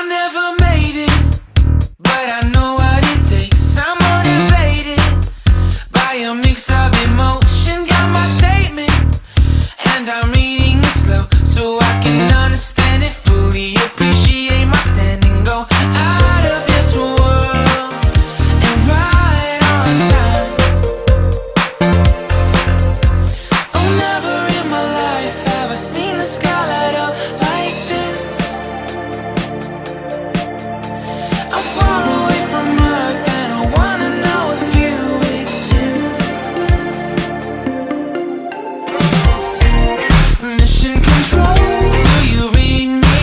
never made it, but I know what it takes. I'm motivated by a mix of emotion. Got my statement, and I'm reading it slow so I can understand it fully. Appreciate my standing, go out of this world and right on time. Oh, never in my life have I seen the sky light up like this. I'm far away from Earth and I wanna know if you exist. Mission control, do you read me?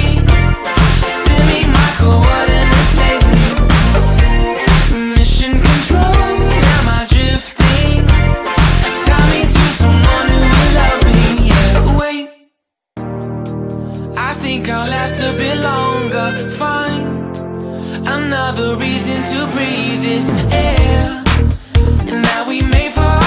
Send me my coordinates lately. Mission control, am I drifting? Tie me to someone who will love me. Yeah, wait, I think I'll last a bit longer. Find another reason to breathe this air, and now we made for